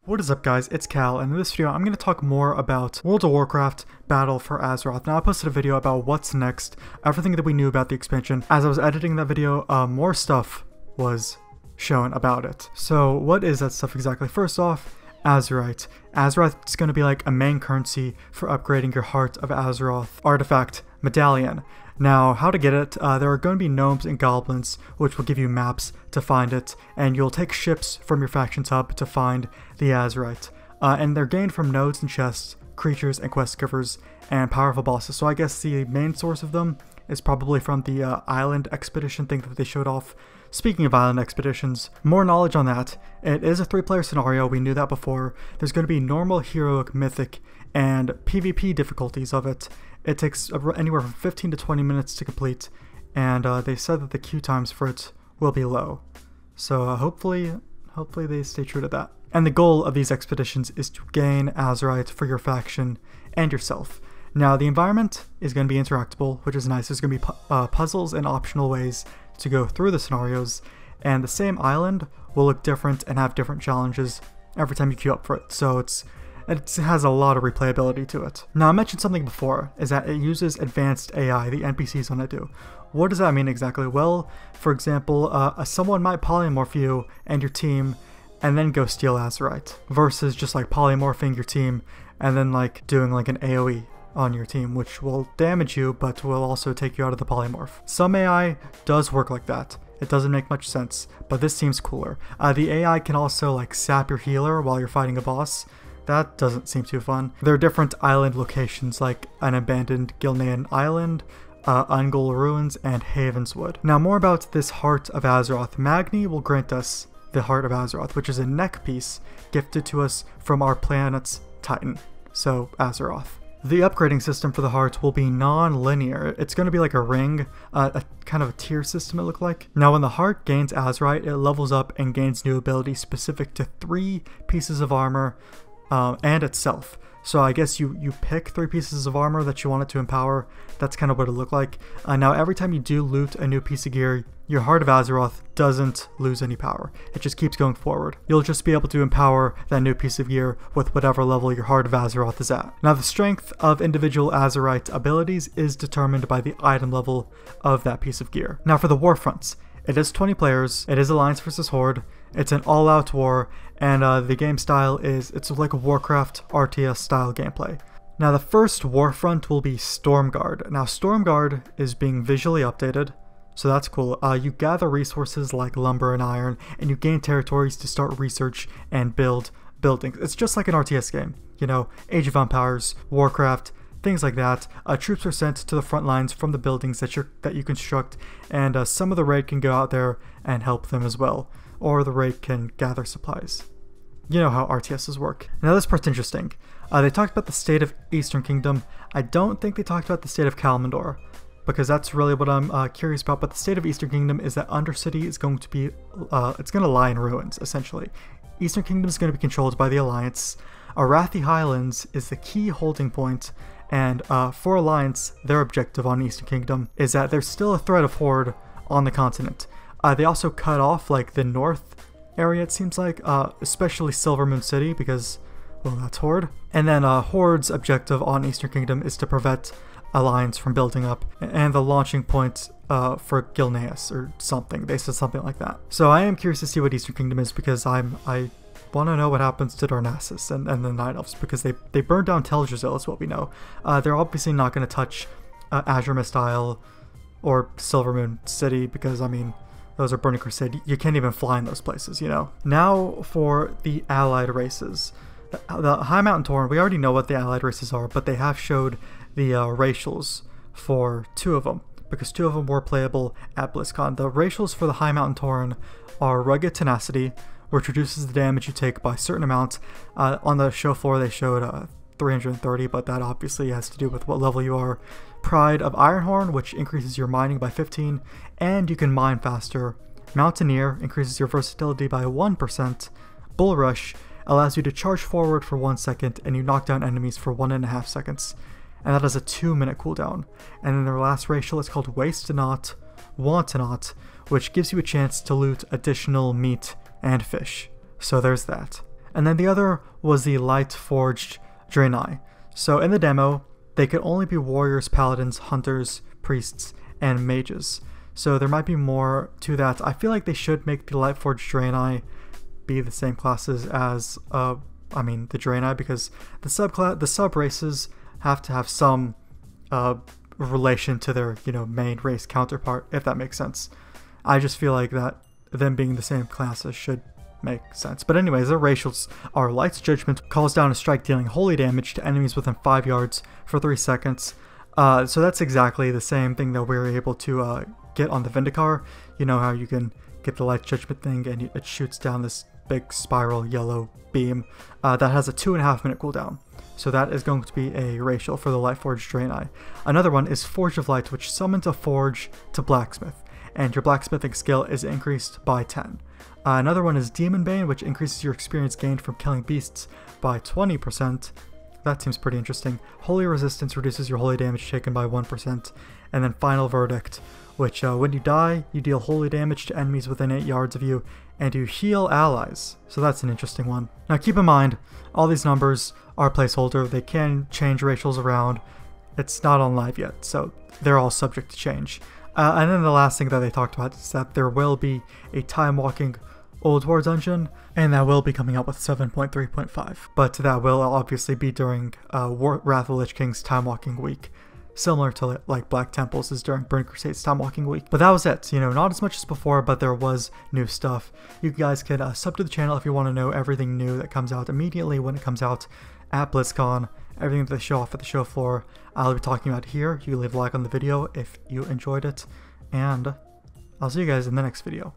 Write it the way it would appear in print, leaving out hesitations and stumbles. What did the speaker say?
What is up guys, it's Cal, and in this video I'm going to talk more about World of Warcraft Battle for Azeroth. Now I posted a video about what's next, everything that we knew about the expansion. As I was editing that video, more stuff was shown about it. So what is that stuff exactly? First off, Azerite. Azeroth is going to be like a main currency for upgrading your Heart of Azeroth artifact medallion. Now, how to get it, there are going to be gnomes and goblins, which will give you maps to find it, and you'll take ships from your faction's hub to find the Azerite. And they're gained from nodes and chests, creatures and quest givers, and powerful bosses. So I guess the main source of them is probably from the island expedition thing that they showed off. Speaking of island expeditions, more knowledge on that. It is a 3-player scenario, we knew that before. There's going to be normal, heroic, mythic, and PvP difficulties of it. It takes anywhere from 15 to 20 minutes to complete, and they said that the queue times for it will be low. So hopefully they stay true to that. And the goal of these expeditions is to gain Azerite for your faction and yourself. Now the environment is going to be interactable, which is nice. There's going to be puzzles and optional ways to go through the scenarios, and the same island will look different and have different challenges every time you queue up for it. So it has a lot of replayability to it. Now I mentioned something before, is that it uses advanced AI, the NPCs on it do. What does that mean exactly? Well, for example, someone might polymorph you and your team and then go steal Azerite, versus just like polymorphing your team and then like doing like an AoE on your team, which will damage you but will also take you out of the polymorph. Some AI does work like that. It doesn't make much sense, but this seems cooler. The AI can also like sap your healer while you're fighting a boss. That doesn't seem too fun. There are different island locations like an abandoned Gul'dan island, Ungol Ruins, and Havenswood. Now more about this Heart of Azeroth. Magni will grant us the Heart of Azeroth, which is a neck piece gifted to us from our planet's Titan, so Azeroth. The upgrading system for the heart will be non-linear. It's going to be like a ring, a kind of a tier system it looked like. Now when the heart gains Azerite, it levels up and gains new abilities specific to 3 pieces of armor and itself. So I guess you pick 3 pieces of armor that you want it to empower. That's kind of what it looked like. Now every time you do loot a new piece of gear, your Heart of Azeroth doesn't lose any power. It just keeps going forward. You'll just be able to empower that new piece of gear with whatever level your Heart of Azeroth is at. Now the strength of individual Azerite abilities is determined by the item level of that piece of gear. Now for the war fronts, it is 20 players, it is Alliance versus Horde, it's an all-out war, and the game style is, it's like a Warcraft RTS style gameplay. Now the first war front will be Stormguard. Now Stormguard is being visually updated, so that's cool. You gather resources like lumber and iron, and you gain territories to start research and build buildings. It's just like an RTS game, you know, Age of Empires, Warcraft, things like that. Troops are sent to the front lines from the buildings that you construct, and some of the raid can go out there and help them as well, or the raid can gather supplies. You know how RTSs work. Now this part's interesting. They talked about the state of Eastern Kingdom. I don't think they talked about the state of Kalimdor, because that's really what I'm curious about. But the state of Eastern Kingdom is that Undercity is going to be, it's going to lie in ruins, essentially. Eastern Kingdom is going to be controlled by the Alliance. Arathi Highlands is the key holding point, and for Alliance, their objective on Eastern Kingdom is that there's still a threat of Horde on the continent. They also cut off like the north area, it seems like, especially Silvermoon City, because, well, that's Horde. And then Horde's objective on Eastern Kingdom is to prevent Alliance from building up, and the launching point for Gilneas or something. They said something like that. So I am curious to see what Eastern Kingdom is, because I want to know what happens to Darnassus and the Night Elves, because they burned down Tel'Drassil is what we know. They're obviously not going to touch Azure Mist Isle or Silvermoon City, because, I mean, those are Burning Crusade. You can't even fly in those places, you know. Now for the allied races. The High Mountain Torrent, we already know what the allied races are, but they have showed the racials for 2 of them, because 2 of them were playable at BlizzCon. The racials for the High Mountain Torrent are Rugged Tenacity, which reduces the damage you take by a certain amount. On the show floor they showed 330, but that obviously has to do with what level you are. Pride of Ironhorn, which increases your mining by 15, and you can mine faster. Mountaineer increases your versatility by 1%. Bull Rush allows you to charge forward for 1 second, and you knock down enemies for 1.5 seconds. And that has a 2-minute cooldown. And then their last racial is called Waste Not, Want Not, which gives you a chance to loot additional meat and fish. So there's that. And then the other was the Lightforged Draenei. So in the demo, they could only be warriors, paladins, hunters, priests, and mages. So there might be more to that. I feel like they should make the Lightforged Draenei be the same classes as the Draenei, because the sub races have to have some relation to their main race counterpart, if that makes sense. I just feel like that them being the same classes should make sense. But anyways, their racials are Light's Judgment, calls down a strike dealing holy damage to enemies within 5 yards for 3 seconds. So that's exactly the same thing that we were able to get on the Vindicar. You know how you can get the Light's Judgment thing and it shoots down this big spiral yellow beam that has a 2.5 minute cooldown. So that is going to be a racial for the Lightforged Draenei. Another one is Forge of Light, which summons a forge to blacksmith, and your blacksmithing skill is increased by 10. Another one is Demonbane, which increases your experience gained from killing beasts by 20%. That seems pretty interesting. Holy Resistance reduces your holy damage taken by 1%. And then Final Verdict, which when you die, you deal holy damage to enemies within 8 yards of you, and you heal allies. So that's an interesting one. Now keep in mind, all these numbers are placeholder. They can change racials around. It's not on live yet, so they're all subject to change. And then the last thing that they talked about is that there will be a Timewalking Old War dungeon, and that will be coming out with 7.3.5. But that will obviously be during Wrath of the Lich King's Timewalking week, similar to like Black Temples is during Burning Crusade's Timewalking week. But that was it. Not as much as before, but there was new stuff. You guys can sub to the channel if you want to know everything new that comes out immediately when it comes out at BlizzCon. Everything that they show off at the show floor, I'll be talking about here. You can leave a like on the video if you enjoyed it, and I'll see you guys in the next video.